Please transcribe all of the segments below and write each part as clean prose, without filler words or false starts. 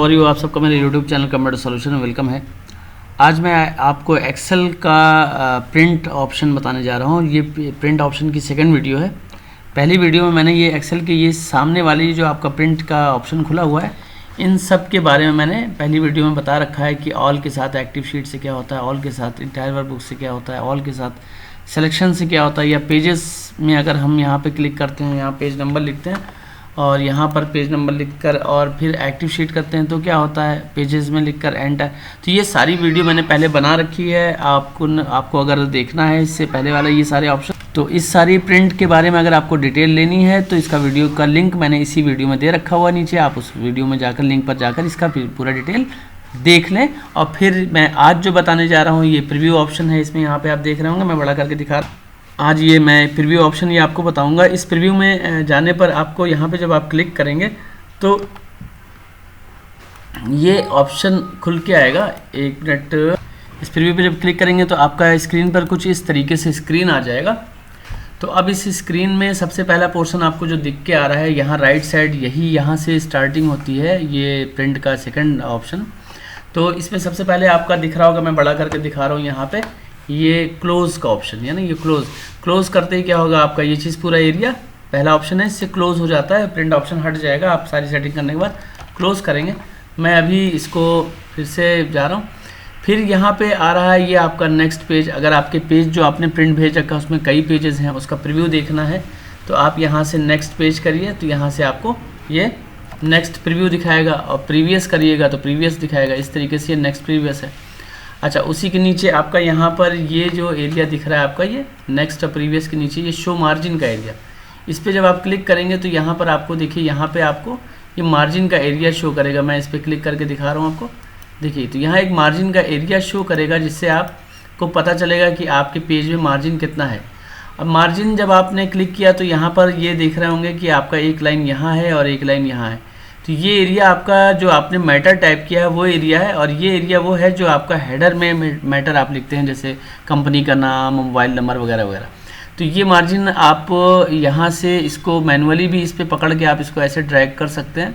और आप सबका मेरे YouTube चैनल कंप्यूटर सॉल्यूशन में वेलकम है। आज मैं आपको एक्सेल का प्रिंट ऑप्शन बताने जा रहा हूँ। ये प्रिंट ऑप्शन की सेकंड वीडियो है। पहली वीडियो में मैंने ये एक्सेल के ये सामने वाली जो आपका प्रिंट का ऑप्शन खुला हुआ है, इन सब के बारे में मैंने पहली वीडियो में बता रखा है कि ऑल के साथ एक्टिव शीट से क्या होता है, ऑल के साथ इंटायर वर्कबुक से क्या होता है, ऑल के साथ सिलेक्शन से क्या होता है, या पेजेस में अगर हम यहाँ पे क्लिक करते हैं, यहाँ पेज नंबर लिखते हैं और यहाँ पर पेज नंबर लिखकर और फिर एक्टिव शीट करते हैं तो क्या होता है, पेजेस में लिखकर एंटर। तो ये सारी वीडियो मैंने पहले बना रखी है। आपको अगर देखना है इससे पहले वाला ये सारे ऑप्शन, तो इस सारी प्रिंट के बारे में अगर आपको डिटेल लेनी है तो इसका वीडियो का लिंक मैंने इसी वीडियो में दे रखा हुआ नीचे। आप उस वीडियो में जाकर लिंक पर जाकर इसका पूरा डिटेल देख लें। और फिर मैं आज जो बताने जा रहा हूँ ये प्रीव्यू ऑप्शन है। इसमें यहाँ पे आप देख रहे होंगे, मैं बड़ा करके दिखा रहा हूँ। आज ये मैं प्रीव्यू ऑप्शन ये आपको बताऊंगा। इस प्रीव्यू में जाने पर आपको यहाँ पे जब आप क्लिक करेंगे तो ये ऑप्शन खुल के आएगा। एक मिनट, इस प्रीव्यू पे जब क्लिक करेंगे तो आपका स्क्रीन पर कुछ इस तरीके से स्क्रीन आ जाएगा। तो अब इस स्क्रीन में सबसे पहला पोर्शन आपको जो दिख के आ रहा है, यहाँ राइट साइड, यहाँ से स्टार्टिंग होती है ये प्रिंट का सेकेंड ऑप्शन। तो इसमें सबसे पहले आपका दिख रहा होगा, मैं बड़ा करके दिखा रहा हूँ यहाँ पे, ये क्लोज का ऑप्शन, यानी ये क्लोज करते ही क्या होगा, आपका ये चीज़ पूरा एरिया पहला ऑप्शन है, इससे क्लोज हो जाता है, प्रिंट ऑप्शन हट जाएगा। आप सारी सेटिंग करने के बाद क्लोज करेंगे। मैं अभी इसको फिर से जा रहा हूँ। फिर यहाँ पे आ रहा है ये आपका नेक्स्ट पेज। अगर आपके पेज जो आपने प्रिंट भेज रखा है उसमें कई पेजेस हैं, उसका प्रीव्यू देखना है तो आप यहाँ से नेक्स्ट पेज करिए तो यहाँ से आपको ये नेक्स्ट प्रीव्यू दिखाएगा, और प्रीवियस करिएगा तो प्रीवियस दिखाएगा। इस तरीके से ये नेक्स्ट प्रीवियस है। अच्छा, उसी के नीचे आपका यहाँ पर ये जो एरिया दिख रहा है आपका, ये नेक्स्ट प्रीवियस के नीचे ये शो मार्जिन का एरिया, इस पे जब आप क्लिक करेंगे तो यहाँ पर आपको देखिए, यहाँ पे आपको ये मार्जिन का एरिया शो करेगा। मैं इस पर क्लिक करके दिखा रहा हूँ आपको, देखिए। तो यहाँ एक मार्जिन का एरिया शो करेगा जिससे आपको पता चलेगा कि आपके पेज में मार्जिन कितना है। अब मार्जिन जब आपने क्लिक किया तो यहाँ पर ये देख रहे होंगे कि आपका एक लाइन यहाँ है और एक लाइन यहाँ है। तो ये एरिया आपका जो आपने मैटर टाइप किया है वो एरिया है, और ये एरिया वो है जो आपका हेडर में मैटर आप लिखते हैं, जैसे कंपनी का नाम, मोबाइल नंबर वगैरह वगैरह। तो ये मार्जिन आप यहाँ से इसको मैनुअली भी इस पर पकड़ के आप इसको ऐसे ड्रैग कर सकते हैं,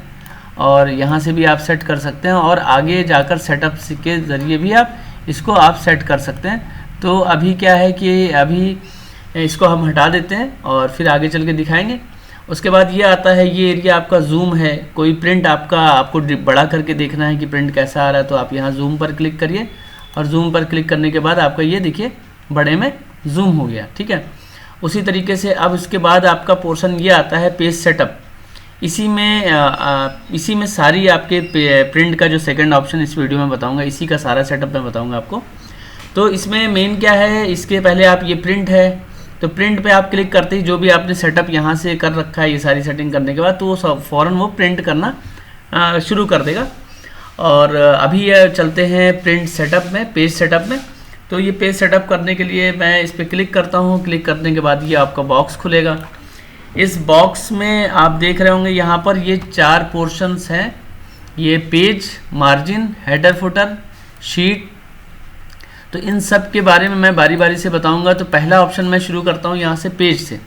और यहाँ से भी आप सेट कर सकते हैं, और आगे जाकर सेटअप के ज़रिए भी आप इसको आप सेट कर सकते हैं। तो अभी क्या है कि अभी इसको हम हटा देते हैं और फिर आगे चल के दिखाएँगे। उसके बाद ये आता है, ये एरिया आपका जूम है। कोई प्रिंट आपको बड़ा करके देखना है कि प्रिंट कैसा आ रहा है तो आप यहाँ जूम पर क्लिक करिए, और जूम पर क्लिक करने के बाद आपका ये देखिए बड़े में जूम हो गया, ठीक है। उसी तरीके से अब इसके बाद आपका पोर्शन ये आता है पेज सेटअप। इसी में सारी आपके प्रिंट का जो सेकंड ऑप्शन इस वीडियो में बताऊँगा, इसी का सारा सेटअप मैं बताऊँगा आपको। तो इसमें मेन क्या है, इसके पहले आप ये प्रिंट है तो प्रिंट पे आप क्लिक करते ही जो भी आपने सेटअप यहाँ से कर रखा है, ये सारी सेटिंग करने के बाद तो वो फ़ौरन वो प्रिंट करना शुरू कर देगा। और अभी ये चलते हैं प्रिंट सेटअप में, पेज सेटअप में। तो ये पेज सेटअप करने के लिए मैं इस पर क्लिक करता हूँ। क्लिक करने के बाद ये आपका बॉक्स खुलेगा। इस बॉक्स में आप देख रहे होंगे यहाँ पर ये 4 पोर्शंस हैं, ये page, margin, header, footer, sheet. तो इन सब के बारे में मैं बारी बारी से बताऊंगा। तो पहला ऑप्शन मैं शुरू करता हूं यहाँ से, पेज से।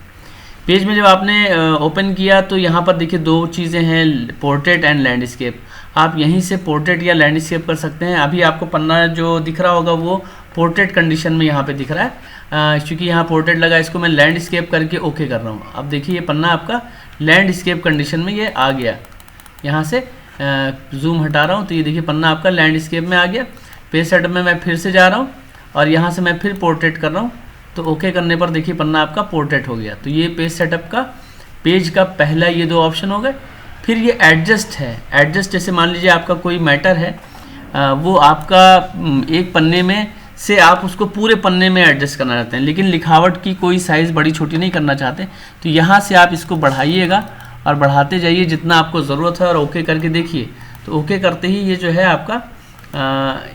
पेज में जब आपने ओपन किया तो यहाँ पर देखिए 2 चीज़ें हैं, पोर्ट्रेट एंड लैंडस्केप। आप यहीं से पोर्ट्रेट या लैंडस्केप कर सकते हैं। अभी आपको पन्ना जो दिख रहा होगा वो पोर्ट्रेट कंडीशन में यहाँ पे दिख रहा है, क्योंकि यहाँ पोर्ट्रेट लगा, इसको मैं लैंडस्केप करके ओके कर रहा हूँ। अब देखिए ये पन्ना आपका लैंडस्केप कंडीशन में ये आ गया। यहाँ से जूम हटा रहा हूँ तो ये देखिए पन्ना आपका लैंडस्केप में आ गया। पेज सेटअप में मैं फिर से जा रहा हूँ और यहाँ से मैं फिर पोर्ट्रेट कर रहा हूँ, तो ओके करने पर देखिए पन्ना आपका पोर्ट्रेट हो गया। तो ये पेज सेटअप का पेज का पहला ये 2 ऑप्शन हो गए। फिर ये एडजस्ट है। एडजस्ट जैसे मान लीजिए आपका कोई मैटर है, वो आपका एक पन्ने में से आप उसको पूरे पन्ने में एडजस्ट करना चाहते हैं, लेकिन लिखावट की कोई साइज़ बड़ी छोटी नहीं करना चाहते, तो यहाँ से आप इसको बढ़ाइएगा और बढ़ाते जाइए जितना आपको ज़रूरत है, और ओके करके देखिए। तो ओके करते ही ये जो है आपका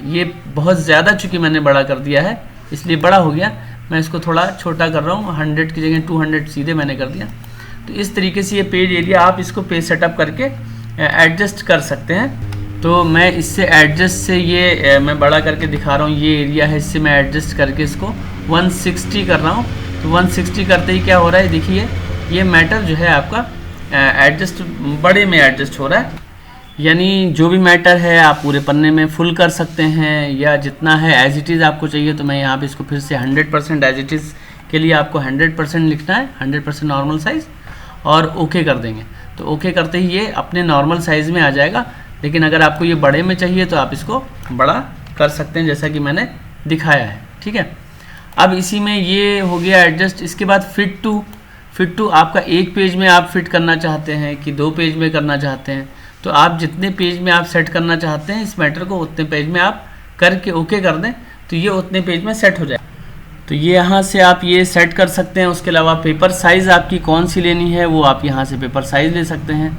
ये बहुत ज़्यादा, चूँकि मैंने बड़ा कर दिया है इसलिए बड़ा हो गया। मैं इसको थोड़ा छोटा कर रहा हूँ, 100 की जगह 200 सीधे मैंने कर दिया। तो इस तरीके से ये पेज एरिया आप इसको पेज सेटअप करके एडजस्ट कर सकते हैं। तो मैं इससे एडजस्ट से ये मैं बड़ा करके दिखा रहा हूँ, ये एरिया है, इससे मैं एडजस्ट करके इसको 160 कर रहा हूँ। तो 160 करते ही क्या हो रहा है, देखिए ये मैटर जो है आपका एडजस्ट बड़े में एडजस्ट हो रहा है। यानी जो भी मैटर है आप पूरे पन्ने में फुल कर सकते हैं, या जितना है एज इट इज़ आपको चाहिए। तो मैं यहाँ पे इसको फिर से 100% एज इट इज़ के लिए आपको 100% लिखना है, 100% नॉर्मल साइज़, और ओके कर देंगे। तो ओके करते ही ये अपने नॉर्मल साइज़ में आ जाएगा। लेकिन अगर आपको ये बड़े में चाहिए तो आप इसको बड़ा कर सकते हैं, जैसा कि मैंने दिखाया है। ठीक है, अब इसी में ये हो गया एडजस्ट। इसके बाद फिट टू आपका एक पेज में आप फिट करना चाहते हैं कि 2 पेज में करना चाहते हैं, तो आप जितने पेज में आप सेट करना चाहते हैं इस मैटर को, उतने पेज में आप करके ओके कर दें तो ये उतने पेज में सेट हो जाए। तो ये यहाँ से आप ये सेट कर सकते हैं। उसके अलावा पेपर साइज़ आपकी कौन सी लेनी है वो आप यहाँ से पेपर साइज़ ले सकते हैं।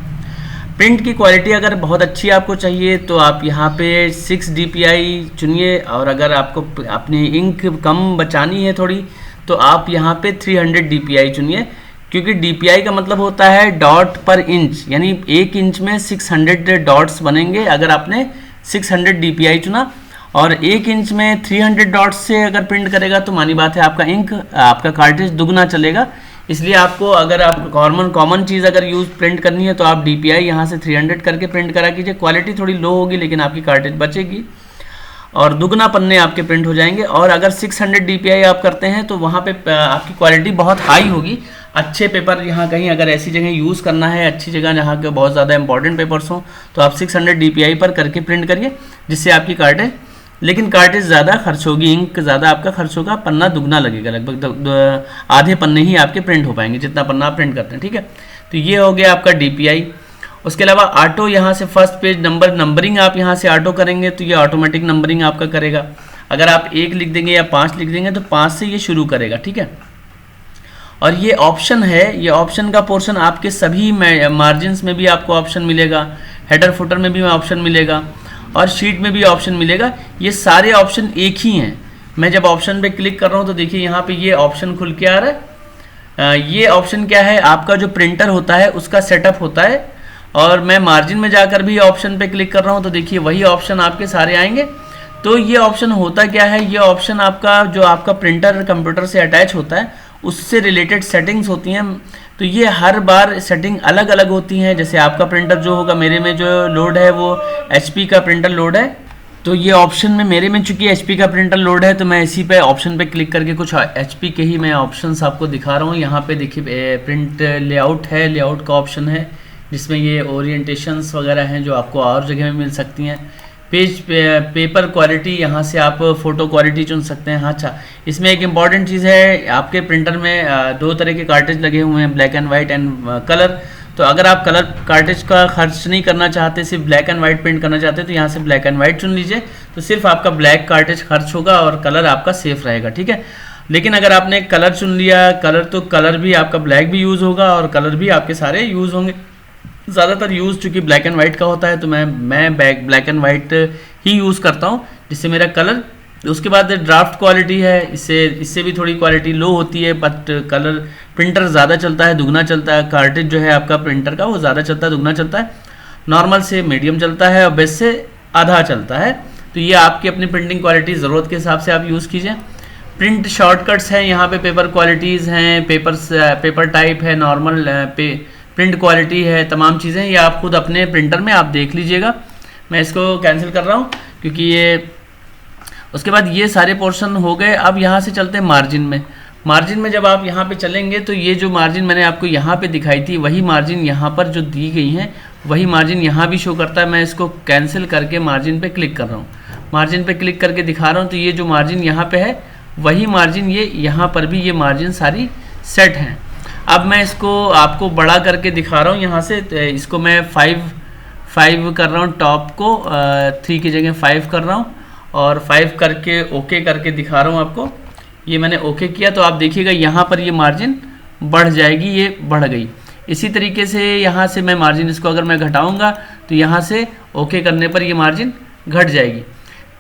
प्रिंट की क्वालिटी अगर बहुत अच्छी आपको चाहिए तो आप यहाँ पे 6 DPI चुनिए, और अगर आपको अपनी इंक कम बचानी है थोड़ी तो आप यहाँ पे 300 DPI चुनिए, क्योंकि DPI का मतलब होता है डॉट पर इंच, यानी 1 इंच में 600 डॉट्स बनेंगे अगर आपने 600 DPI चुना। और 1 इंच में 300 डॉट्स से अगर प्रिंट करेगा तो मानी बात है आपका इंक, आपका कार्ट्रिज दुगना चलेगा। इसलिए आपको अगर आप कॉमन चीज़ अगर प्रिंट करनी है तो आप DPI यहाँ से 300 करके प्रिंट करा कीजिए। क्वालिटी थोड़ी लो होगी लेकिन आपकी कार्ट्रिज बचेगी और दुगना पन्ने आपके प्रिंट हो जाएंगे। और अगर 600 DPI आप करते हैं तो वहाँ पे आपकी क्वालिटी बहुत हाई होगी। अच्छे पेपर यहाँ कहीं अगर ऐसी जगह यूज़ करना है, अच्छी जगह जहाँ के बहुत ज़्यादा इंपॉर्टेंट पेपर्स हों, तो आप 600 DPI पर करके प्रिंट करिए, जिससे आपकी कार्ट्रिज, लेकिन कार्ट्रिज ज़्यादा खर्च होगी, इंक ज़्यादा आपका खर्च होगा, पन्ना दुगना लगेगा, लगभग आधे पन्ने ही आपके प्रिंट हो पाएंगे जितना पन्ना आप प्रिंट करते हैं। ठीक है, तो ये हो गया आपका DPI। उसके अलावा ऑटो, यहाँ से फर्स्ट पेज नंबरिंग आप यहाँ से ऑटो करेंगे तो ये ऑटोमेटिक नंबरिंग आपका करेगा। अगर आप 1 लिख देंगे या 5 लिख देंगे तो 5 से ये शुरू करेगा। ठीक है, और ये ऑप्शन है, ये ऑप्शन का पोर्शन आपके सभी मार्जिन्स में भी आपको ऑप्शन मिलेगा, हेडर फुटर में भी ऑप्शन मिलेगा और शीट में भी ऑप्शन मिलेगा। ये सारे ऑप्शन एक ही हैं। मैं जब ऑप्शन पे क्लिक कर रहा हूँ तो देखिए यहाँ पे ये ऑप्शन खुल के आ रहा है। ये ऑप्शन क्या है, आपका जो प्रिंटर होता है उसका सेटअप होता है। और मैं मार्जिन में जाकर भी ऑप्शन पे क्लिक कर रहा हूँ तो देखिए वही ऑप्शन आपके सारे आएंगे। तो ये ऑप्शन होता क्या है, ये ऑप्शन आपका जो आपका प्रिंटर कंप्यूटर से अटैच होता है उससे रिलेटेड सेटिंग्स होती हैं। तो ये हर बार सेटिंग अलग अलग होती हैं। जैसे आपका प्रिंटर जो होगा, मेरे में जो लोड है वो HP का प्रिंटर लोड है, तो ये ऑप्शन में मेरे में चूंकि HP का प्रिंटर लोड है तो मैं इसी पे ऑप्शन पे क्लिक करके कुछ HP के ही मैं ऑप्शंस आपको दिखा रहा हूँ। यहाँ पे देखिए प्रिंट लेआउट है, लेआउट का ऑप्शन है जिसमें ये ओरिएंटेशंस वगैरह हैं जो आपको और जगह में मिल सकती हैं। पेपर क्वालिटी, यहाँ से आप फ़ोटो क्वालिटी चुन सकते हैं। हाँ, अच्छा, इसमें एक इम्पॉर्टेंट चीज़ है, आपके प्रिंटर में 2 तरह के कार्ट्रिज लगे हुए हैं, black and white and colour. तो अगर आप कलर कार्ट्रिज का खर्च नहीं करना चाहते, सिर्फ ब्लैक एंड वाइट प्रिंट करना चाहते हैं, तो यहाँ से ब्लैक एंड वाइट चुन लीजिए। तो सिर्फ आपका ब्लैक कार्ट्रिज खर्च होगा और कलर आपका सेफ रहेगा। ठीक है, लेकिन अगर आपने कलर चुन लिया, कलर, तो कलर भी आपका ब्लैक भी यूज़ होगा और कलर भी आपके सारे यूज़ होंगे। ज़्यादातर यूज़ चूँकि ब्लैक एंड वाइट का होता है तो मैं black and white he use करता हूँ, जिससे मेरा कलर। उसके बाद ड्राफ्ट क्वालिटी है, इससे भी थोड़ी क्वालिटी लो होती है, बट कलर प्रिंटर ज़्यादा चलता है, दुगना चलता है। कार्ट्रिज जो है आपका प्रिंटर का वो ज़्यादा चलता है, दुगना चलता है। नॉर्मल से मीडियम चलता है और बेस्ट से आधा चलता है। तो ये आपकी अपनी प्रिंटिंग क्वालिटी ज़रूरत के हिसाब से आप यूज़ कीजिए। प्रिंट शॉर्टकट्स हैं, यहाँ पे पेपर क्वालिटीज़ हैं, पेपर टाइप है, नॉर्मल प्रिंट क्वालिटी है, तमाम चीज़ें ये आप खुद अपने प्रिंटर में आप देख लीजिएगा। मैं इसको कैंसिल कर रहा हूँ क्योंकि ये, उसके बाद ये सारे पोर्शन हो गए। अब यहाँ से चलते हैं मार्जिन में। मार्जिन में जब आप यहाँ पे चलेंगे तो ये जो मार्जिन मैंने आपको यहाँ पे दिखाई थी वही मार्जिन यहाँ पर जो दी गई हैं वही मार्जिन यहाँ भी शो करता है। मैं इसको कैंसिल करके मार्जिन पे क्लिक कर रहा हूँ, मार्जिन पे क्लिक करके दिखा रहा हूँ। तो ये जो मार्जिन यहाँ पे है वही मार्जिन ये यहाँ पर भी ये मार्जिन सारी सेट हैं। अब मैं इसको आपको बड़ा करके दिखा रहा हूँ यहाँ से। तो इसको मैं 5 कर रहा हूँ, टॉप को 3 की जगह 5 कर रहा हूँ और 5 करके ओके करके दिखा रहा हूँ आपको। ये मैंने ओके किया तो आप देखिएगा यहाँ पर ये मार्जिन बढ़ जाएगी, ये बढ़ गई। इसी तरीके से यहाँ से मैं मार्जिन इसको अगर मैं घटाऊँगा तो यहाँ से ओके करने पर ये मार्जिन घट जाएगी।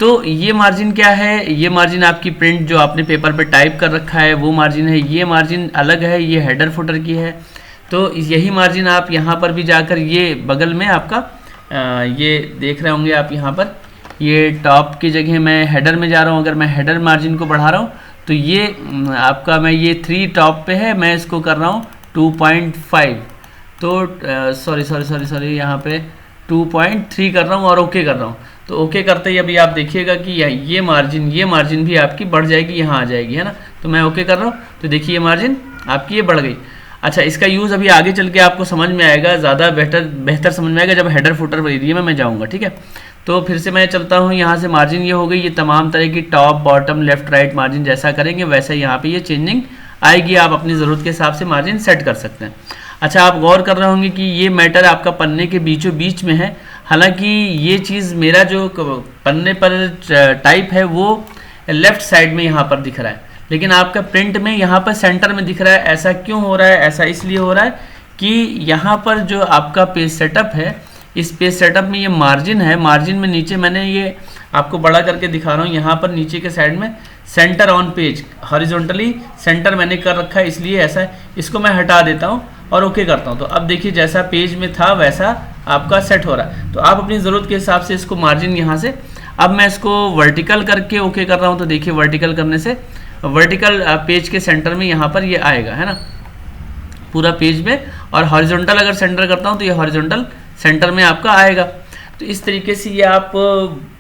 तो ये मार्जिन क्या है, ये मार्जिन आपकी प्रिंट जो आपने पेपर पे टाइप कर रखा है वो मार्जिन है। ये मार्जिन अलग है, ये हेडर फुटर की है। तो यही मार्जिन आप यहाँ पर भी जाकर ये बगल में आपका ये देख रहे होंगे आप, यहाँ पर ये टॉप की जगह मैं हेडर में जा रहा हूँ। अगर मैं हेडर मार्जिन को बढ़ा रहा हूँ तो ये आपका, मैं ये 3 टॉप पे है, मैं इसको कर रहा हूँ 2.5। तो सॉरी यहाँ पे 2.3 कर रहा हूँ और ओके कर रहा हूँ। तो ओके करते ही अभी आप देखिएगा कि ये मार्जिन भी आपकी बढ़ जाएगी, यहाँ आ जाएगी, है ना। तो मैं ओके कर रहा हूँ तो देखिए ये मार्जिन आपकी ये बढ़ गई। अच्छा, इसका यूज़ अभी आगे चल के आपको समझ में आएगा, ज़्यादा बेहतर समझ में आएगा जब हेडर फुटर एरिया में मैं जाऊँगा, ठीक है। तो फिर से मैं चलता हूँ, यहाँ से मार्जिन ये हो गई। ये तमाम तरह की top bottom left right margin जैसा करेंगे वैसे यहाँ पे ये चेंजिंग आएगी। आप अपनी ज़रूरत के हिसाब से मार्जिन सेट कर सकते हैं। अच्छा, आप गौर कर रहे होंगे कि ये मैटर आपका पन्ने के बीचों बीच में है। हालांकि ये चीज़ मेरा जो पन्ने पर टाइप है वो लेफ्ट साइड में यहाँ पर दिख रहा है, लेकिन आपका प्रिंट में यहाँ पर सेंटर में दिख रहा है। ऐसा क्यों हो रहा है? ऐसा इसलिए हो रहा है कि यहाँ पर जो आपका पेज सेटअप है, इस पेज सेटअप में ये मार्जिन है। मार्जिन में नीचे मैंने ये आपको बड़ा करके दिखा रहा हूँ, यहाँ पर नीचे के साइड में centre on page horizontally centre मैंने कर रखा है, इसलिए ऐसा है। इसको मैं हटा देता हूँ और ओके करता हूँ। तो अब देखिए जैसा पेज में था वैसा आपका सेट हो रहा है। तो आप अपनी ज़रूरत के हिसाब से इसको मार्जिन यहाँ से, अब मैं इसको वर्टिकल करके ओके कर रहा हूँ। तो देखिए वर्टिकल करने से वर्टिकल पेज के सेंटर में यहाँ पर ये आएगा, है ना, पूरा पेज में। और हॉरिजॉन्टल अगर सेंटर करता हूँ तो ये हॉरिजॉन्टल सेंटर में आपका आएगा। तो इस तरीके से ये आप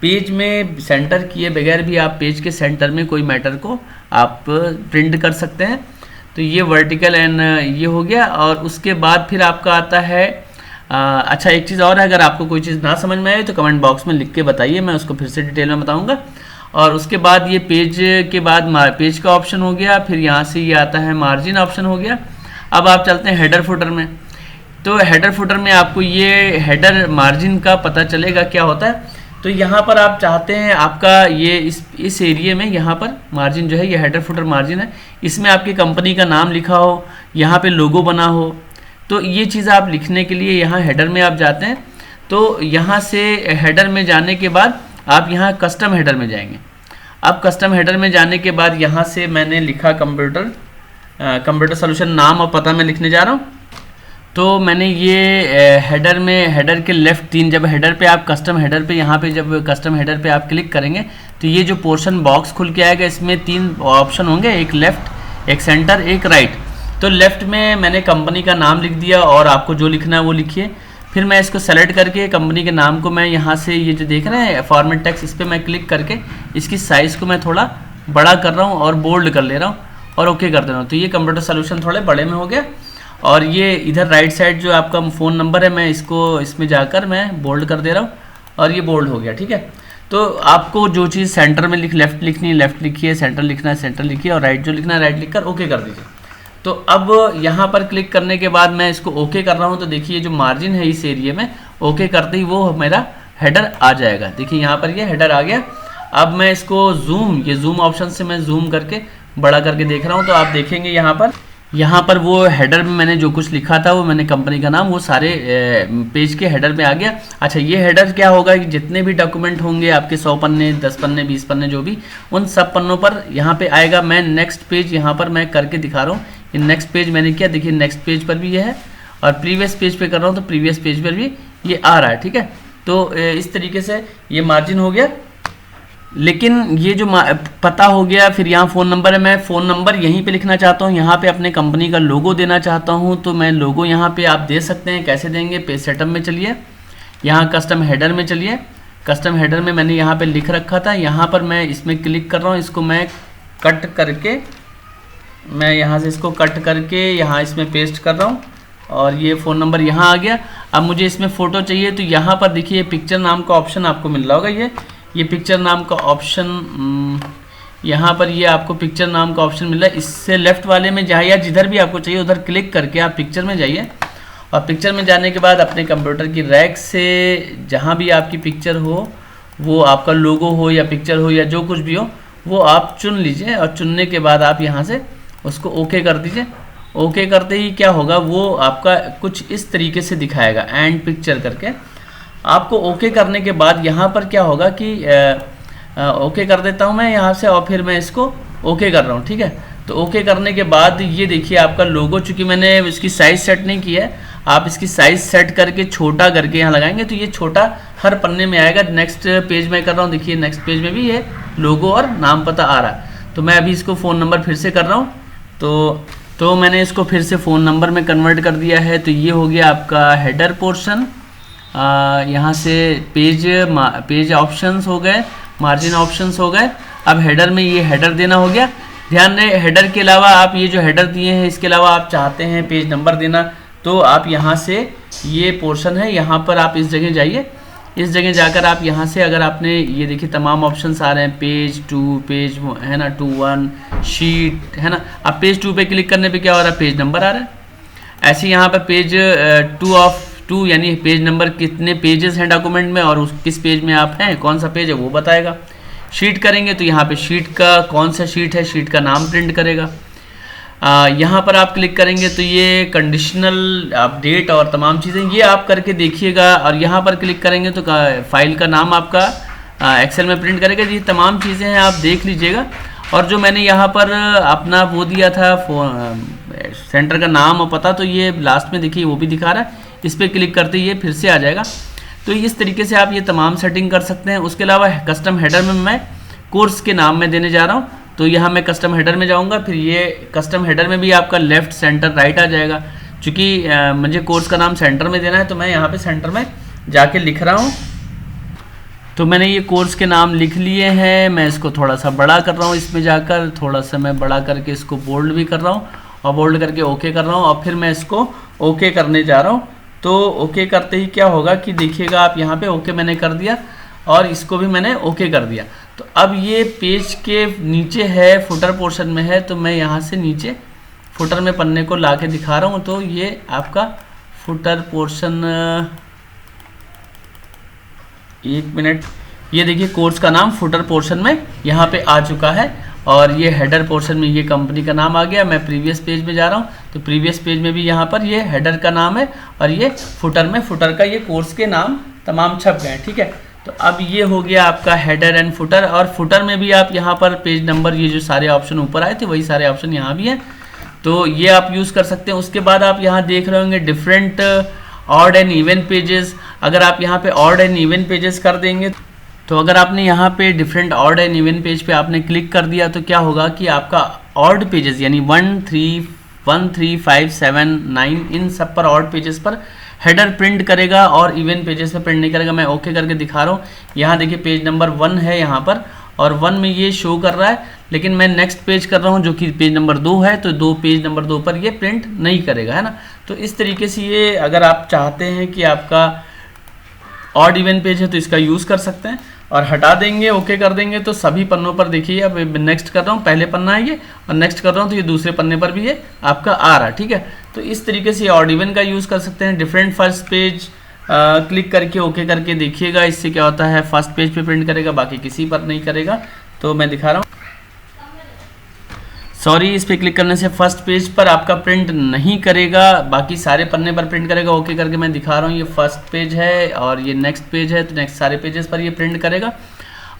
पेज में सेंटर किए बगैर भी आप पेज के सेंटर में कोई मैटर को आप प्रिंट कर सकते हैं। तो ये वर्टिकल एंड ये हो गया। और उसके बाद फिर आपका आता है अच्छा, एक चीज़ और है, अगर आपको कोई चीज़ ना समझ में आए तो कमेंट बॉक्स में लिख के बताइए, मैं उसको फिर से डिटेल में बताऊंगा। और उसके बाद ये पेज के बाद पेज का ऑप्शन हो गया, फिर यहाँ से ये आता है मार्जिन ऑप्शन हो गया। अब आप चलते हैं हेडर फुटर में। तो हेडर फुटर में आपको ये हेडर मार्जिन का पता चलेगा क्या होता है। तो यहाँ पर आप चाहते हैं आपका ये इस एरिया में यहाँ पर मार्जिन जो है ये हेडर फुटर मार्जिन है, इसमें आपकी कंपनी का नाम लिखा हो, यहाँ पे लोगो बना हो। तो ये चीज़ आप लिखने के लिए यहाँ हेडर में आप जाते हैं। तो यहाँ से हेडर में जाने के बाद आप यहाँ कस्टम हेडर में जाएंगे। अब कस्टम हेडर में जाने के बाद यहाँ से मैंने लिखा कंप्यूटर सोल्यूशन, नाम और पता मैं लिखने जा रहा हूँ। तो मैंने ये हेडर में, हेडर के लेफ्ट 3, जब हेडर पे आप कस्टम हेडर पे, यहाँ पे जब कस्टम हेडर पे आप क्लिक करेंगे तो ये जो पोर्शन बॉक्स खुल के आएगा, इसमें 3 ऑप्शन होंगे, एक लेफ्ट, एक सेंटर, एक राइट। तो लेफ्ट में मैंने कंपनी का नाम लिख दिया और आपको जो लिखना है वो लिखिए। फिर मैं इसको सेलेक्ट करके कंपनी के नाम को मैं यहाँ से ये जो देख रहे हैं फॉर्मेट टेक्स्ट, इस पर मैं क्लिक करके इसकी साइज़ को मैं थोड़ा बड़ा कर रहा हूँ और बोल्ड कर ले रहा हूँ और ओके कर दे रहा हूँ। तो ये कंप्यूटर सोल्यूशन थोड़े बड़े में हो गया। और ये इधर राइट साइड जो आपका फ़ोन नंबर है, मैं इसको इसमें जाकर मैं बोल्ड कर दे रहा हूँ और ये बोल्ड हो गया, ठीक है। तो आपको जो चीज़ सेंटर में लेफ्ट लिखनी है लेफ्ट लिखिए, सेंटर लिखना है सेंटर लिखिए, और राइट जो लिखना है राइट लिखकर ओके कर दीजिए। तो अब यहाँ पर क्लिक करने के बाद मैं इसको ओके कर रहा हूँ। तो देखिए जो मार्जिन है इस एरिया में ओके करते ही वो मेरा हेडर आ जाएगा। देखिए यहाँ पर ये हेडर आ गया। अब मैं इसको जूम ऑप्शन से मैं जूम करके बड़ा करके देख रहा हूँ। तो आप देखेंगे यहाँ पर वो हेडर में मैंने जो कुछ लिखा था, वो मैंने कंपनी का नाम, वो सारे पेज के हेडर में आ गया। अच्छा, ये हेडर क्या होगा कि जितने भी डॉक्यूमेंट होंगे आपके 100 पन्ने, 10 पन्ने, 20 पन्ने, जो भी, उन सब पन्नों पर यहाँ पे आएगा। मैं नेक्स्ट पेज यहाँ पर मैं करके दिखा रहा हूँ। ये नेक्स्ट पेज मैंने किया, देखिए नेक्स्ट पेज पर भी ये है, और प्रीवियस पेज पे कर रहा हूँ तो प्रीवियस पेज पर भी ये आ रहा है, ठीक है। तो इस तरीके से ये मार्जिन हो गया। लेकिन ये जो पता हो गया, फिर यहाँ फ़ोन नंबर है, मैं फ़ोन नंबर यहीं पे लिखना चाहता हूँ, यहाँ पे अपने कंपनी का लोगो देना चाहता हूँ। तो मैं लोगो यहाँ पे आप दे सकते हैं। कैसे देंगे? पेज सेटअप में चलिए, यहाँ कस्टम हेडर में चलिए। कस्टम हेडर में मैंने यहाँ पे लिख रखा था, यहाँ पर मैं इसमें क्लिक कर रहा हूँ। इसको मैं कट करके, मैं यहाँ से इसको कट करके यहाँ इसमें पेस्ट कर रहा हूँ और ये फ़ोन नंबर यहाँ आ गया। अब मुझे इसमें फ़ोटो चाहिए, तो यहाँ पर देखिए पिक्चर नाम का ऑप्शन आपको मिल रहा होगा। ये पिक्चर नाम का ऑप्शन, यहाँ पर ये आपको पिक्चर नाम का ऑप्शन मिल रहा है। इससे लेफ्ट वाले में जाइए या जिधर भी आपको चाहिए उधर क्लिक करके आप पिक्चर में जाइए, और पिक्चर में जाने के बाद अपने कंप्यूटर की रैक से जहाँ भी आपकी पिक्चर हो, वो आपका लोगो हो या पिक्चर हो या जो कुछ भी हो, वो आप चुन लीजिए। और चुनने के बाद आप यहाँ से उसको ओके कर दीजिए। ओके करते ही क्या होगा, वो आपका कुछ इस तरीके से दिखाएगा, एंड पिक्चर करके। आपको ओके करने के बाद यहाँ पर क्या होगा कि ओके कर देता हूँ मैं यहाँ से, और फिर मैं इसको ओके कर रहा हूँ, ठीक है। तो ओके करने के बाद ये देखिए आपका लोगो, चूँकि मैंने इसकी साइज़ सेट नहीं की है, आप इसकी साइज़ सेट करके छोटा करके यहाँ लगाएंगे तो ये छोटा हर पन्ने में आएगा। नेक्स्ट पेज में कर रहा हूँ, देखिए नेक्स्ट पेज में भी ये लोगो और नाम पता आ रहा है। तो मैं अभी इसको फ़ोन नंबर फिर से कर रहा हूँ। तो मैंने इसको फिर से फ़ोन नंबर में कन्वर्ट कर दिया है। तो ये हो गया आपका हेडर पोर्शन, यहाँ से पेज ऑप्शंस हो गए, मार्जिन ऑप्शंस हो गए। अब हेडर में ये हेडर देना हो गया। ध्यान रहे हेडर के अलावा आप ये जो हेडर दिए हैं इसके अलावा आप चाहते हैं पेज नंबर देना, तो आप यहाँ से ये पोर्शन है यहाँ पर आप इस जगह जाइए। इस जगह जाकर आप यहाँ से अगर आपने ये देखिए तमाम ऑप्शंस आ रहे हैं, पेज 2, पेज है ना 2-1, शीट है ना। अब पेज 2 पे क्लिक करने पे क्या हो रहा है, पेज नंबर आ रहा है। ऐसे यहाँ पर पेज 2 ऑफ 2 यानी पेज नंबर कितने पेजेस हैं डॉक्यूमेंट में और किस पेज में आप हैं, कौन सा पेज है वो बताएगा। शीट करेंगे तो यहाँ पे शीट का कौन सा शीट है, शीट का नाम प्रिंट करेगा। यहाँ पर आप क्लिक करेंगे तो ये कंडीशनल अपडेट और तमाम चीज़ें ये आप करके देखिएगा। और यहाँ पर क्लिक करेंगे तो फाइल का नाम आपका एक्सेल में प्रिंट करेगा। ये तमाम चीज़ें हैं, आप देख लीजिएगा। और जो मैंने यहाँ पर अपना वो दिया था सेंटर का नाम और पता, तो ये लास्ट में देखिए वो भी दिखा रहा है। इस पर क्लिक करते ही ये फिर से आ जाएगा। तो इस तरीके से आप ये तमाम सेटिंग कर सकते हैं। उसके अलावा कस्टम हेडर में मैं कोर्स के नाम में देने जा रहा हूँ, तो यहाँ मैं कस्टम हेडर में जाऊँगा। फिर ये कस्टम हेडर में भी आपका लेफ़्ट सेंटर राइट आ जाएगा। चूँकि मुझे कोर्स का नाम सेंटर में देना है तो मैं यहाँ पे सेंटर में जाके लिख रहा हूँ। तो मैंने ये कोर्स के नाम लिख लिए हैं। मैं इसको थोड़ा सा बड़ा कर रहा हूँ, इसमें जाकर थोड़ा सा मैं बड़ा करके इसको बोल्ड भी कर रहा हूँ और बोल्ड करके ओके कर रहा हूँ। और फिर मैं इसको ओके करने जा रहा हूँ। तो ओके करते ही क्या होगा कि देखिएगा आप यहाँ पे ओके मैंने कर दिया और इसको भी मैंने ओके कर दिया। तो अब ये पेज के नीचे है, फुटर पोर्शन में है, तो मैं यहाँ से नीचे फुटर में पन्ने को ला के दिखा रहा हूँ। तो ये आपका फुटर पोर्शन, एक मिनट, ये देखिए कोर्स का नाम फुटर पोर्शन में यहाँ पे आ चुका है। और ये हेडर पोर्शन में ये कंपनी का नाम आ गया। मैं प्रीवियस पेज में जा रहा हूँ तो प्रीवियस पेज में भी यहाँ पर ये हेडर का नाम है और ये फुटर में फुटर का ये कोर्स के नाम तमाम छप गए। ठीक है, तो अब ये हो गया आपका हेडर एंड फुटर। और फुटर में भी आप यहाँ पर पेज नंबर, ये जो सारे ऑप्शन ऊपर आए थे वही सारे ऑप्शन यहाँ भी हैं, तो ये आप यूज़ कर सकते हैं। उसके बाद आप यहाँ देख रहे होंगे different odd and even pages. अगर आप यहाँ पे ऑड एंड इवन पेजेस कर देंगे तो अगर आपने यहाँ पे different odd and even page पे आपने क्लिक कर दिया तो क्या होगा कि आपका ऑड पेजेस यानी 1, 3, 5, 7, 9 इन सब पर ऑड पेजेस पर हेडर प्रिंट करेगा और इवन पेजेस पे प्रिंट नहीं करेगा। मैं ओके करके दिखा रहा हूँ। यहाँ देखिए पेज नंबर 1 है यहाँ पर और 1 में ये शो कर रहा है, लेकिन मैं नेक्स्ट पेज कर रहा हूँ जो कि पेज नंबर 2 है, तो पेज नंबर 2 पर ये प्रिंट नहीं करेगा, है ना। तो इस तरीके से ये अगर आप चाहते हैं कि आपका ऑड इवन पेज है तो इसका यूज़ कर सकते हैं। और हटा देंगे, ओके कर देंगे तो सभी पन्नों पर देखिए, अब नेक्स्ट कर रहा हूँ, पहले पन्ना है ये, और नेक्स्ट कर रहा हूँ तो ये दूसरे पन्ने पर भी ये आपका आ रहा है। ठीक है, तो इस तरीके से ऑड इवन का यूज़ कर सकते हैं। डिफरेंट फर्स्ट पेज क्लिक करके ओके करके देखिएगा, इससे क्या होता है फर्स्ट पेज पे प्रिंट करेगा, बाकी किसी पर नहीं करेगा। तो मैं दिखा रहा हूँ, सॉरी, इस पर क्लिक करने से फर्स्ट पेज पर आपका प्रिंट नहीं करेगा, बाकी सारे पन्ने पर प्रिंट करेगा। ओके करके मैं दिखा रहा हूँ, ये फर्स्ट पेज है और ये नेक्स्ट पेज है, तो नेक्स्ट सारे पेजेस पर ये प्रिंट करेगा।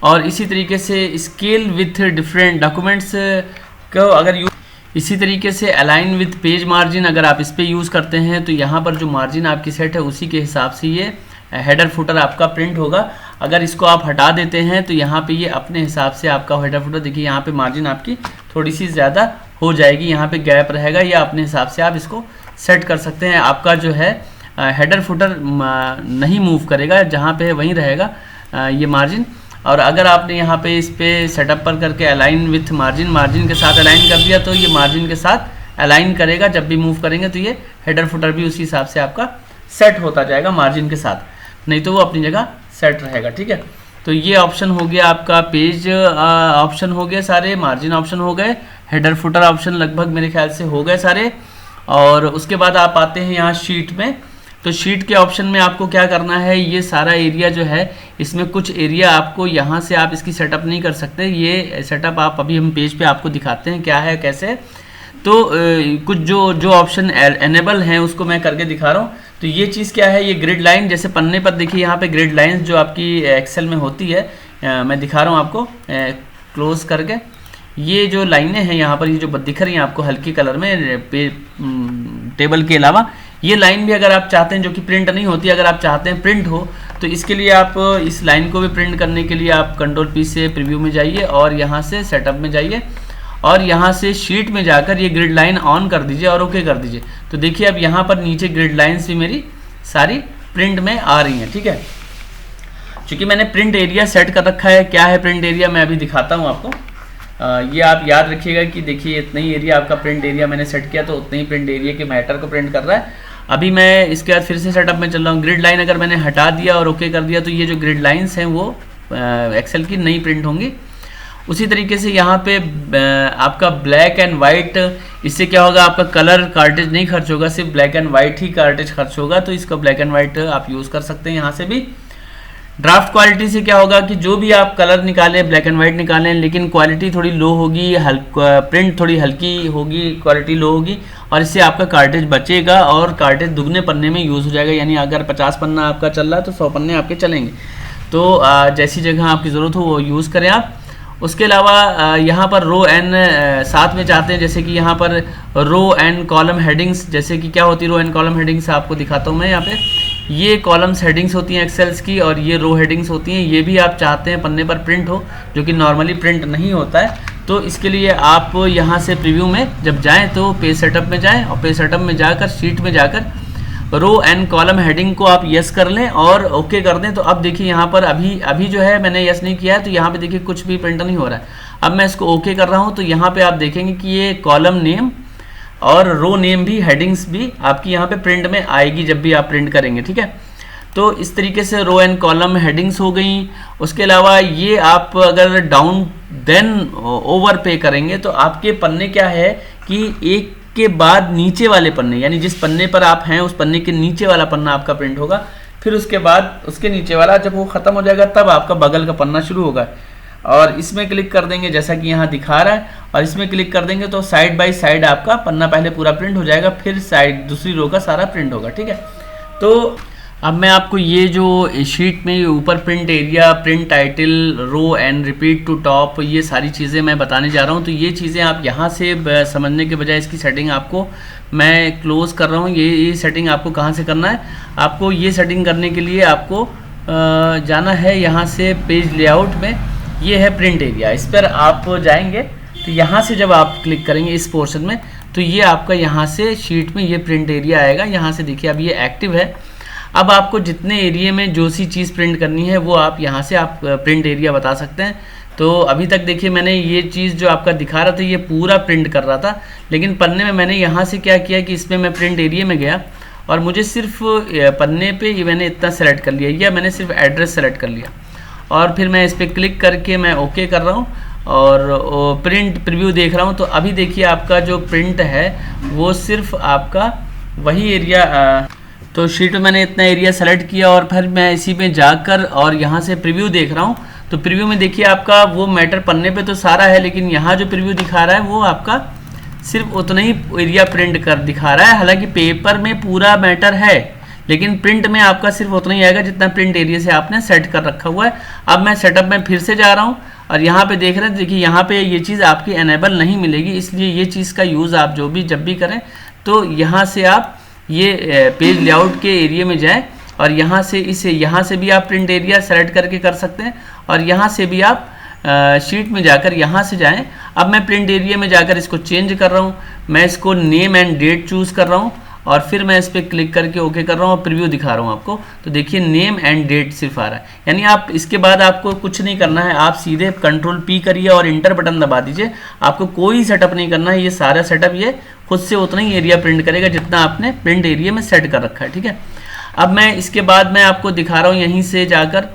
और इसी तरीके से स्केल विथ डिफरेंट डॉक्यूमेंट्स को अगर इसी तरीके से अलाइन विथ पेज मार्जिन अगर आप इस पर यूज़ करते हैं तो यहाँ पर जो मार्जिन आपकी सेट है उसी के हिसाब से ये हेडर फुटर आपका प्रिंट होगा। अगर इसको आप हटा देते हैं तो यहाँ पे ये अपने हिसाब से आपका हेडर फुटर, देखिए यहाँ पे मार्जिन आपकी थोड़ी सी ज़्यादा हो जाएगी, यहाँ पे गैप रहेगा, या अपने हिसाब से आप इसको सेट कर सकते हैं। आपका जो है हेडर फुटर नहीं मूव करेगा, जहाँ पे वहीं रहेगा ये मार्जिन। और अगर आपने यहाँ पे इस पे सेटअप पर करके अलाइन विथ मार्जिन के साथ अलाइन कर दिया तो ये मार्जिन के साथ अलाइन करेगा, जब भी मूव करेंगे तो ये हेडर फुटर भी उसी हिसाब से आपका सेट होता जाएगा मार्जिन के साथ, नहीं तो वो अपनी जगह सेट रहेगा। ठीक है, तो ये ऑप्शन हो गया आपका, पेज ऑप्शन हो गए सारे, मार्जिन ऑप्शन हो गए, हेडर फुटर ऑप्शन लगभग मेरे ख्याल से हो गए सारे। और उसके बाद आप आते हैं यहाँ शीट में। तो शीट के ऑप्शन में आपको क्या करना है, ये सारा एरिया जो है इसमें कुछ एरिया आपको यहाँ से आप इसकी सेटअप नहीं कर सकते, ये सेटअप आप अभी हम पेज पे आपको दिखाते हैं क्या है कैसे। तो कुछ जो ऑप्शन एनेबल हैं उसको मैं करके दिखा रहा हूँ। तो ये चीज़ क्या है, ये ग्रिड लाइन, जैसे पन्ने पर देखिए यहाँ पे ग्रिड लाइंस जो आपकी एक्सेल में होती है, मैं दिखा रहा हूँ आपको क्लोज करके। ये जो लाइनें हैं यहाँ पर, ये जो दिख रही हैं आपको हल्की कलर में टेबल के अलावा, ये लाइन भी अगर आप चाहते हैं जो कि प्रिंट नहीं होती, अगर आप चाहते हैं प्रिंट हो तो इसके लिए आप इस लाइन को भी प्रिंट करने के लिए आप Ctrl+P से प्रीव्यू में जाइए और यहाँ से सेटअप में जाइए और यहाँ से शीट में जाकर ये ग्रिड लाइन ऑन कर दीजिए और ओके कर दीजिए। तो देखिए अब यहाँ पर नीचे ग्रिड लाइन्स भी मेरी सारी प्रिंट में आ रही हैं। ठीक है, क्योंकि मैंने प्रिंट एरिया सेट कर रखा है। क्या है प्रिंट एरिया, मैं अभी दिखाता हूँ आपको। ये आप याद रखिएगा कि देखिए इतना ही एरिया आपका प्रिंट एरिया मैंने सेट किया, तो उतने ही प्रिंट एरिया के मैटर को प्रिंट कर रहा है। अभी मैं इसके बाद फिर से सेटअप में चल रहा हूँ। ग्रिड लाइन अगर मैंने हटा दिया और ओके कर दिया तो ये जो ग्रिड लाइंस हैं वो एक्सेल की नई प्रिंट होंगी। उसी तरीके से यहाँ पे आपका ब्लैक एंड वाइट, इससे क्या होगा, आपका कलर कार्टेज नहीं खर्च होगा, सिर्फ ब्लैक एंड वाइट ही कार्टेज खर्च होगा। तो इसका ब्लैक एंड वाइट आप यूज़ कर सकते हैं यहाँ से भी। ड्राफ्ट क्वालिटी से क्या होगा कि जो भी आप कलर निकालें, ब्लैक एंड वाइट निकालें, लेकिन क्वालिटी थोड़ी लो होगी, प्रिंट थोड़ी हल्की होगी, क्वालिटी लो होगी, और इससे आपका कार्टेज बचेगा और कार्टेज दुगने पन्ने में यूज़ हो जाएगा। यानी अगर 50 पन्ना आपका चल रहा है तो 100 पन्ने आपके चलेंगे। तो जैसी जगह आपकी ज़रूरत हो वो यूज़ करें आप। उसके अलावा यहाँ पर रो एंड साथ में चाहते हैं, जैसे कि यहाँ पर रो एंड कॉलम हेडिंग्स, जैसे कि क्या होती है रो एंड कॉलम हेडिंग्स, आपको दिखाता हूँ मैं यहाँ पे। ये कॉलम्स हेडिंग्स होती हैं एक्सेल्स की, और ये रो हेडिंग्स होती हैं। ये भी आप चाहते हैं पन्ने पर प्रिंट हो, जो कि नॉर्मली प्रिंट नहीं होता है। तो इसके लिए आप यहाँ से प्रीव्यू में जब जाएँ तो पेज सेटअप में जाएँ, और पेज सेटअप में जाकर शीट में जाकर रो एंड कॉलम हेडिंग को आप यस कर लें और ओके कर दें। तो अब देखिए यहाँ पर अभी जो है मैंने यस नहीं किया है, तो यहाँ पे देखिए कुछ भी प्रिंट नहीं हो रहा है। अब मैं इसको ओके कर रहा हूँ, तो यहाँ पे आप देखेंगे कि ये कॉलम नेम और रो नेम भी, हेडिंग्स भी आपकी यहाँ पे प्रिंट में आएगी जब भी आप प्रिंट करेंगे। ठीक है, तो इस तरीके से रो एंड कॉलम हेडिंग्स हो गई। उसके अलावा ये आप अगर डाउन देन ओवर पे करेंगे तो आपके पन्ने क्या है कि एक के बाद नीचे वाले पन्ने, यानी जिस पन्ने पर आप हैं उस पन्ने के नीचे वाला पन्ना आपका प्रिंट होगा, फिर उसके बाद उसके नीचे वाला, जब वो ख़त्म हो जाएगा तब आपका बगल का पन्ना शुरू होगा। और इसमें क्लिक कर देंगे जैसा कि यहाँ दिखा रहा है, और इसमें क्लिक कर देंगे तो साइड बाय साइड आपका पन्ना पहले पूरा प्रिंट हो जाएगा, फिर साइड दूसरी रो का सारा प्रिंट होगा। ठीक है, तो अब मैं आपको ये जो शीट में ऊपर print area, print title, row and repeat to top, ये सारी चीज़ें मैं बताने जा रहा हूँ। तो ये चीज़ें आप यहाँ से समझने के बजाय इसकी सेटिंग आपको मैं क्लोज कर रहा हूँ। ये सेटिंग आपको कहाँ से करना है, आपको ये सेटिंग करने के लिए आपको जाना है यहाँ से पेज लेआउट में, ये है प्रिंट एरिया, इस पर आप जाएंगे। तो यहाँ से जब आप क्लिक करेंगे इस पोर्शन में, तो ये आपका यहाँ से शीट में ये प्रिंट एरिया आएगा। यहाँ से देखिए अब ये एक्टिव है। अब आपको जितने एरिया में जो सी चीज़ प्रिंट करनी है वो आप यहाँ से आप प्रिंट एरिया बता सकते हैं। तो अभी तक देखिए मैंने ये चीज़ जो आपका दिखा रहा था ये पूरा प्रिंट कर रहा था, लेकिन पन्ने में मैंने यहाँ से क्या किया कि इसमें मैं प्रिंट एरिया में गया और मुझे सिर्फ पन्ने पे ये मैंने इतना सेलेक्ट कर लिया, या मैंने सिर्फ एड्रेस सेलेक्ट कर लिया, और फिर मैं इस पर क्लिक करके मैं ओके कर रहा हूँ और प्रिंट प्रीव्यू देख रहा हूँ। तो अभी देखिए आपका जो प्रिंट है वो सिर्फ आपका वही एरिया, तो शीट में मैंने इतना एरिया सेलेक्ट किया और फिर मैं इसी पे जाकर और यहाँ से प्रीव्यू देख रहा हूँ। तो प्रीव्यू में देखिए आपका वो मैटर पन्ने पे तो सारा है, लेकिन यहाँ जो प्रीव्यू दिखा रहा है वो आपका सिर्फ उतना ही एरिया प्रिंट कर दिखा रहा है। हालांकि पेपर में पूरा मैटर है, लेकिन प्रिंट में आपका सिर्फ उतना ही आएगा जितना प्रिंट एरिया से आपने सेट कर रखा हुआ है। अब मैं सेटअप में फिर से जा रहा हूँ और यहाँ पे देख रहे हैं, देखिए यहाँ पे ये चीज़ आपकी एनेबल नहीं मिलेगी, इसलिए ये चीज़ का यूज़ आप जब भी करें तो यहाँ से आप ये पेज लेआउट के एरिया में जाएं और यहाँ से भी आप प्रिंट एरिया सेलेक्ट करके कर सकते हैं, और यहाँ से भी आप शीट में जाकर यहाँ से जाएं। अब मैं प्रिंट एरिया में जाकर इसको चेंज कर रहा हूँ, मैं इसको नेम एंड डेट चूज़ कर रहा हूँ और फिर मैं इस पर क्लिक करके ओके कर रहा हूँ और प्रीव्यू दिखा रहा हूँ आपको। तो देखिए नेम एंड डेट सिर्फ आ रहा है, यानी आप इसके बाद आपको कुछ नहीं करना है, आप सीधे कंट्रोल पी करिए और इंटर बटन दबा दीजिए। आपको कोई सेटअप नहीं करना है, ये सारा सेटअप ये खुद से उतना ही एरिया प्रिंट करेगा जितना आपने प्रिंट एरिया में सेट कर रखा है। ठीक है, अब मैं इसके बाद मैं आपको दिखा रहा हूँ यहीं से जाकर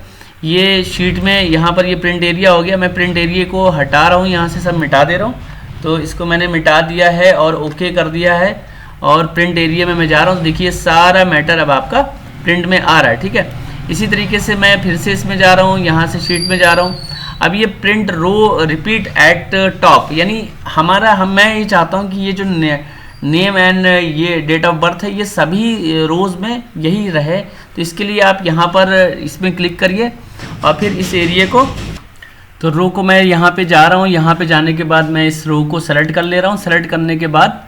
ये शीट में, यहाँ पर ये प्रिंट एरिया हो गया, मैं प्रिंट एरिया को हटा रहा हूँ, यहाँ से सब मिटा दे रहा हूँ। तो इसको मैंने मिटा दिया है और ओके कर दिया है और प्रिंट एरिया में मैं जा रहा हूँ। देखिए सारा मैटर अब आपका प्रिंट में आ रहा है। ठीक है, इसी तरीके से मैं फिर से इसमें जा रहा हूँ, यहाँ से शीट में जा रहा हूँ। अब ये print row repeat at top, यानी मैं ये चाहता हूँ कि ये जो नेम एंड ये डेट ऑफ बर्थ है ये सभी रोज़ में यही रहे। तो इसके लिए आप यहाँ पर इसमें क्लिक करिए और फिर इस एरिया को, तो रो को मैं यहाँ पे जा रहा हूँ, यहाँ पे जाने के बाद मैं इस रो को सेलेक्ट कर ले रहा हूँ। सेलेक्ट करने के बाद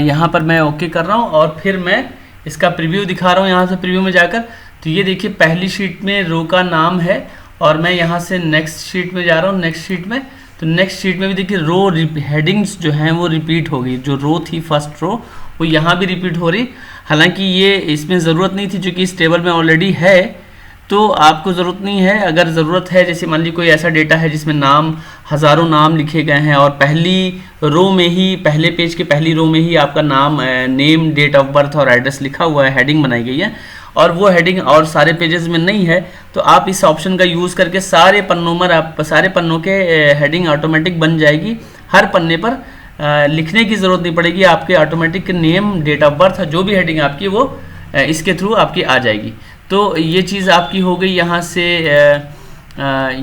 यहाँ पर मैं ओके कर रहा हूँ और फिर मैं इसका प्रीव्यू दिखा रहा हूँ यहाँ से प्रीव्यू में जाकर। तो ये देखिए पहली शीट में रो का नाम है और मैं यहाँ से नेक्स्ट शीट में जा रहा हूँ, नेक्स्ट शीट में। तो नेक्स्ट शीट में भी देखिए रो हेडिंग्स जो हैं वो रिपीट हो गई, जो रो थी फर्स्ट रो वो यहाँ भी रिपीट हो रही। हालांकि ये इसमें ज़रूरत नहीं थी, चूँकि इस टेबल में ऑलरेडी है, तो आपको ज़रूरत नहीं है। अगर ज़रूरत है, जैसे मान लीजिए कोई ऐसा डेटा है जिसमें नाम, हज़ारों नाम लिखे गए हैं और पहली रो में ही, पहले पेज के पहली रो में ही आपका नाम, नेम, डेट ऑफ बर्थ और एड्रेस लिखा हुआ है, हेडिंग बनाई गई है, और वो हेडिंग और सारे पेजेस में नहीं है, तो आप इस ऑप्शन का यूज़ करके सारे पन्नों के हेडिंग ऑटोमेटिक बन जाएगी। हर पन्ने पर लिखने की ज़रूरत नहीं पड़ेगी, आपके automatic name, date of birth, जो भी हेडिंग आपकी वो इसके थ्रू आपकी आ जाएगी। तो ये चीज़ आपकी हो गई यहाँ से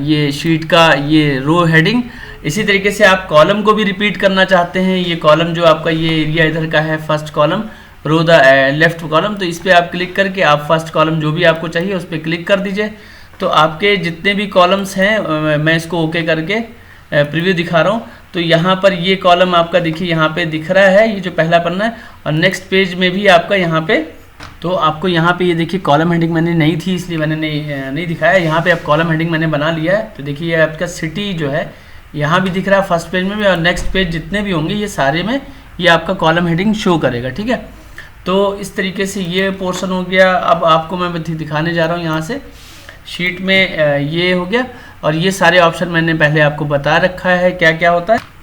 ये शीट का ये रो हेडिंग। इसी तरीके से आप कॉलम को भी रिपीट करना चाहते हैं। ये कॉलम जो आपका ये एरिया इधर का है, first column, row the left column, तो इस पर आप क्लिक करके आप फर्स्ट कॉलम जो भी आपको चाहिए उस पर क्लिक कर दीजिए। तो आपके जितने भी कॉलम्स हैं, मैं इसको ओके करके प्रीव्यू दिखा रहा हूँ। तो यहाँ पर ये कॉलम आपका देखिए यहाँ पे दिख रहा है, ये जो पहला पन्ना है, और नेक्स्ट पेज में भी आपका यहाँ पे, तो आपको यहाँ पे ये देखिए कॉलम हेडिंग मैंने नहीं थी इसलिए मैंने नहीं दिखाया। यहाँ पे आप कॉलम हेडिंग मैंने बना लिया है। तो देखिए ये आपका सिटी जो है यहाँ भी दिख रहा है फर्स्ट पेज में भी, और नेक्स्ट पेज जितने भी होंगे ये सारे में ये आपका कॉलम हेडिंग शो करेगा, ठीक है। तो इस तरीके से ये पोर्शन हो गया। अब आपको मैं दिखाने जा रहा हूँ यहाँ से शीट में ये हो गया, और ये सारे ऑप्शन मैंने पहले आपको बता रखा है क्या क्या होता है।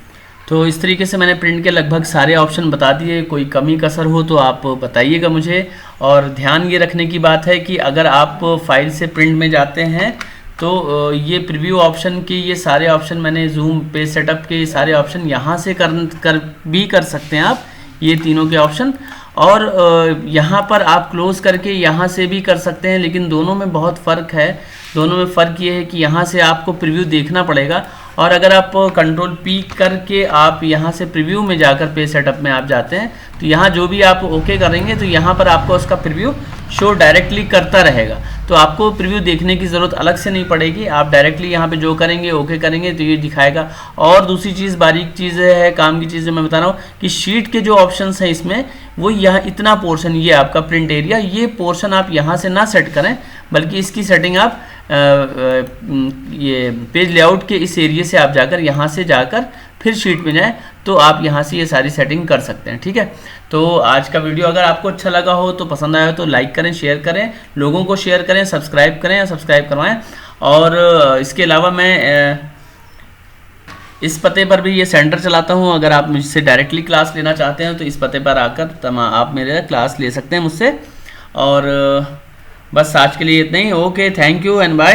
तो इस तरीके से मैंने प्रिंट के लगभग सारे ऑप्शन बता दिए। कोई कमी कसर हो तो आप बताइएगा मुझे। और ध्यान ये रखने की बात है कि अगर आप फाइल से प्रिंट में जाते हैं तो ये प्रीव्यू ऑप्शन के ये सारे ऑप्शन मैंने जूम, पेज सेटअप के सारे ऑप्शन यहाँ से कर सकते हैं आप, ये तीनों के ऑप्शन। और यहाँ पर आप क्लोज़ करके यहाँ से भी कर सकते हैं, लेकिन दोनों में बहुत फ़र्क है। दोनों में फ़र्क ये है कि यहाँ से आपको प्रीव्यू देखना पड़ेगा, और अगर आप कंट्रोल पी करके आप यहाँ से प्रीव्यू में जाकर पेज सेटअप में आप जाते हैं तो यहाँ जो भी आप ओके करेंगे तो यहाँ पर आपको उसका प्रीव्यू शो डायरेक्टली करता रहेगा। तो आपको प्रीव्यू देखने की ज़रूरत अलग से नहीं पड़ेगी, आप डायरेक्टली यहाँ पे जो करेंगे ओके करेंगे तो ये दिखाएगा। और दूसरी चीज़, बारीक चीज़ है, काम की चीज़ मैं बता रहा हूँ कि शीट के जो ऑप्शंस हैं इसमें, वो यहाँ इतना पोर्शन, ये आपका प्रिंट एरिया, ये पोर्शन आप यहाँ से ना सेट करें, बल्कि इसकी सेटिंग आप ये पेज लेआउट के इस एरिया से आप जाकर यहाँ से जाकर फिर शीट में जाएं, तो आप यहाँ से ये सारी सेटिंग कर सकते हैं, ठीक है। तो आज का वीडियो अगर आपको अच्छा लगा हो तो पसंद आया हो तो लाइक करें, शेयर करें, लोगों को शेयर करें, सब्सक्राइब करें या सब्सक्राइब करवाएं। और इसके अलावा मैं इस पते पर भी ये सेंटर चलाता हूँ। अगर आप मुझसे डायरेक्टली क्लास लेना चाहते हैं तो इस पते पर आकर आप मेरे क्लास ले सकते हैं मुझसे। और बस आज के लिए इतना ही। Okay, thank you and bye.